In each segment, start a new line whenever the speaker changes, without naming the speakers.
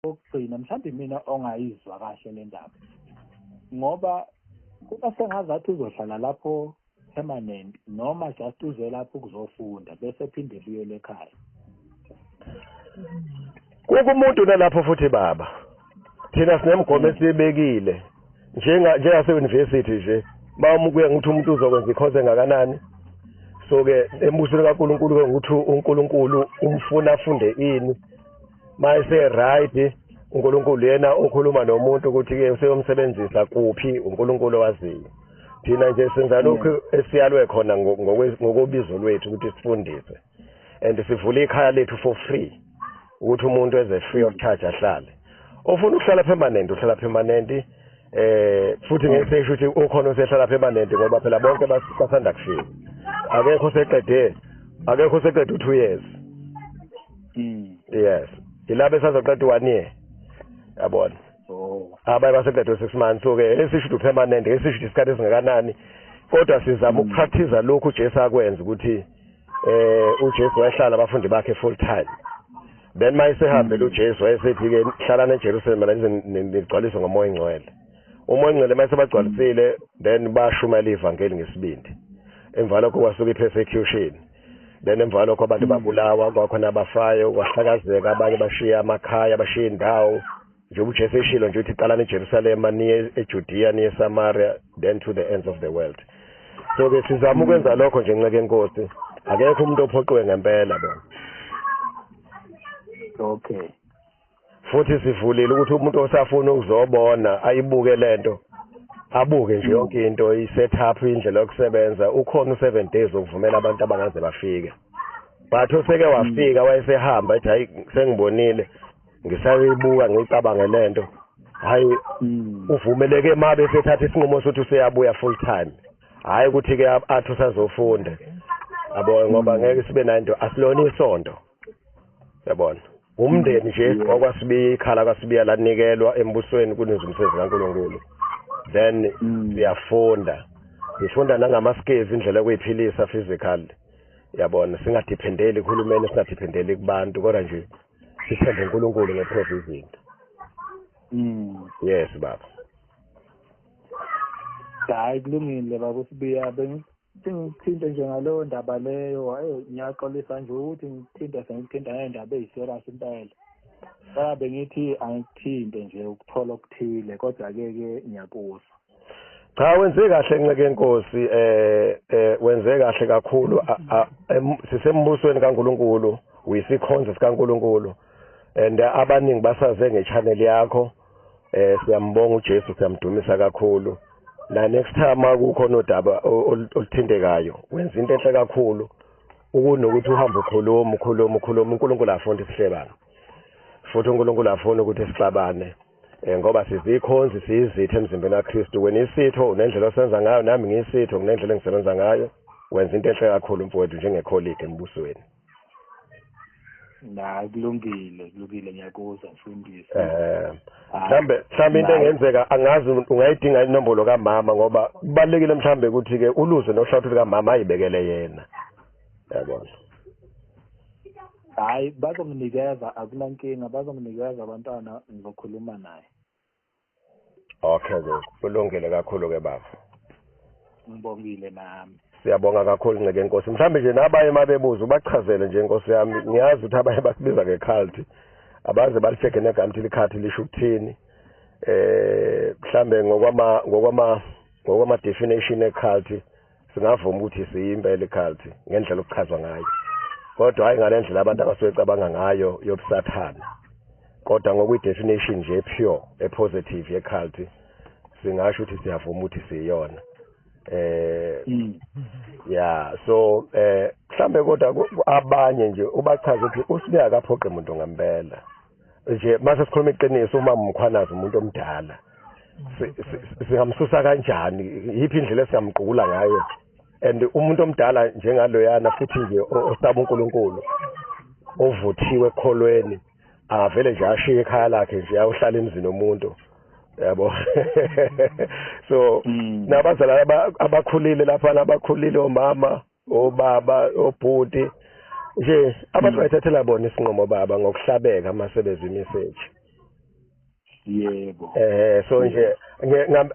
okugcina mhlawumbe mina ongayizwa kahle le ndaba ngoba kuba sengazathi uzohlala lapho permanent noma just uze lapho ukuzofunda bese phinde buyele ekhaya.
Kuba umuntu nalapho futhi baba thina sinemgomo esibekile njengase university nje bawumukuye ngithi umuntu uzokwenza ikhoze engakanani so ke embusweni kaNkuluNkulu ke ukuthi uNkulunkulu umfuna afunde ini mayise right uNkulunkulu yena okhuluma nomuntu ukuthi ke useyomsebenzisa kuphi uNkulunkulu waziyo. Thina nje senza lokho esiyalwe khona ngokubizo lwethu ukuthi sifundise and sivule ikhaya lethu for free ukuthi umuntu eze free of charge ahlale. Ofuna ukuhlala permanent uhlala permanent futhi ngesesho ukuthi ukhona usehlala permanent ngoba phela bonke basanda kufika. Akekho seqede 2 years. Yes. Ilabe sazoqeda 1 year. Yabona. Abaye baseqede 6 months so ke esisho permanent esisho isikhathi esingakanani kodwa sizama ukupractice lokhu uJesu akwenza ukuthi uJesu wayehlala abafundi bakhe full time. Then mayisehambela uJesu wayesethi ke hlalana eJerusalem la nigcwaliswe ngomoya ingcwele. Umoya ingcwele mayesebagcwalisile then bashumela ivangeli ngesibindi. Emva lokho kwasuka ipersecution. Then emva lokho abantu babulawa kwakhona abafayo kwahlakazeka abanye bashiya amakhaya bashiya indawo. Njengoba uJesu eshilo nje uthi qalana eJerusalem niye eJudea niye eSamaria then to the ends of the world. So ke sizama ukwenza lokho nje nxeke inkosi. Akekho umuntu ophoqiwe ngempela bona.
Okay.
Futhi sivulile ukuthi umuntu osafuna ukuzobona ayibuke lento abuke nje yonke into i-setup indlela yokusebenza ukhona u7 days ukuvumela abantu abangaze bafike. But useke wafika wayesehamba ethi hayi sengibonile ngisayibuka ngicabange lento hayi uvumeleke mabe sethatha isinqumo sokuthi useyabuya full time hayi ukuthi ke athi usazofunda yabo ngoba ngeke sibe nanto asilona isonto yabona umndeni nje okwasibiya ikhala kwasibiya lanikelwa embusweni kunizumsebenzi kaNkuluNkulu then siyafunda sifunda nangama skills indlela yokuyiphilisa physical yabona singadependeli kuhulumeni singadependeli kubantu kodwa nje sithembe uNkulunkulu ngeprovision. Yes baba.
Hayi kulungile baba usibiya ngithinte nje ngalowo ndaba leyo hayi ngiyaxolisa nje ukuthi ngithinte sengithinta ngendaba eziserious impela. Baba bengithi angithinte nje ukuthola okuthile kodwa ke ngiyakuzwa.
Cha wenze kahle nxeke inkosi wenze kahle kakhulu sisembusweni kaNkuluNkulu uyisikhonzo sikaNkuluNkulu and abaningi basaze ngechannel yakho siyambonga uJesu siyamdumisa kakhulu. Na next time akukhona udaba oluthindekayo wenza into enhle kakhulu ukunokuthi uhambe ukhuluma uNkulunkulu afuna isihlebana futhi uNkulunkulu afuna ukuthi sixabane ngoba sizikhonzi sizithe emzimbeni kaKristu wena isitho unendlela osenza ngayo nami ngiyisitho kunendlela engisebenza ngayo wenza into enhle kakhulu mfowethu njengekholege embusweni.
Na kulungile ngiyakuzwa mfundisi.
Mhlambe into engenzeka angazi ungayidinga inombolo kaMama ngoba kubalekile mhlambe ukuthi ke uluze nohlawuthi kaMama ayibekele yena. Yabona.
Hayi bazomnikeza akunankinga bazomnikeza abantwana ngizokhuluma naye.
Okay kulungile kakhulu ke baba.
Ngibongile nami.
Siyabonga kakhulu nxeke inkosi. Mhlambe nje nabaye mabebuza ubachazele nje inkosi yami. Ngiyazi ukuthi abaye basibiza ngecult. Abaze balifeke negama ukuthi licult lisho ukuthini. Mhlambe ngokwama definition ecult singavuma ukuthi siyimpela ecult ngendlela okuchazwa ngayo. Kodwa hayi ngalendlela abantu abasebecabanga ngayo yobusathana. Kodwa ngokwi definition nje pure positive yecult singasho ukuthi siyavuma ukuthi siyiyona. Yeah so mhlambe kodwa abanye nje ubachaza ukuthi usibiya akaphoqe umuntu ngempela nje mase sikhuluma iqiniso uma umkhwanazi umuntu omdala singamsusa kanjani yipi indlela esiyamqula ngayo and umuntu omdala njengaloyana futhi nje osaba uNkulunkulu ovuthiwe ekholweni avele nje ashiye ekhaya lakhe nje ayohlala emzini womuntu yabo. So nabazali abakhulile lapha abakhulile omama obaba obhuti nje abantu bayithathela bona isinqumo baba ngokuhlabeka masebeza imeseji
yebo
So nje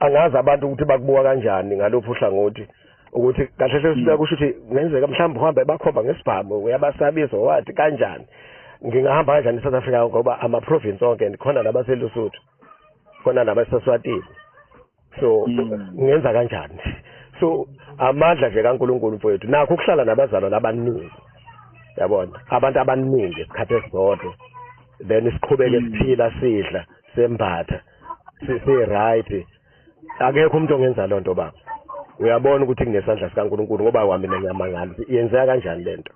angazi abantu ukuthi bakubuka kanjani ngalophu uhlangothi ukuthi kahle hle sibeka kusho ukuthi ngenzeka mhlawumbe uhambe bakhomba ngesibhamu uyabasabisa wathi kanjani ngingahamba kanjani eSouth Africa ngoba ama province onke khona labaseLesotho khona labaseSwatini so ngenza kanjani so amandla nje kaNkuluNkulu mfowethu nakho ukuhlala nabazalwane abaningi yabona abantu abaningi esikhathi esodwa then isiqhubeke siphila sidla sembatha si right akekho umuntu ongenza lonto baba uyabona ukuthi kunesandla sikaNkuluNkulu ngoba wami nenyamangalo yenzeka kanjani lento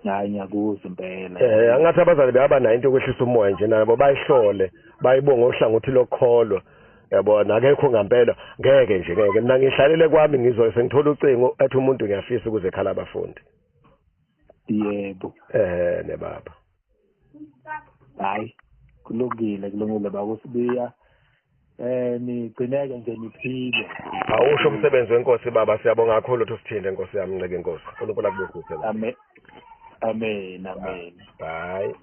hayi ngiyakuzwa impela
angathi abazali beyaba nayo into yokwehlisa umoya nje nabo bayihlole bayibonga ohlangothi lokholwa yabona akekho ngempela ngeke nje ngeke mina ngihlalele kwami ngizoye sengithola ucingo ethi umuntu ngiyafisa ukuze ekhala abafundi
yebo
ne baba
hayi kulungile baba usibiya nigcineke nje niphile
awusho umsebenzi wenkosi baba siyabonga kakhulu ukuthi usithinde Nkosi yami nceke Nkosi uNkulunkulu akubusise
amen
bye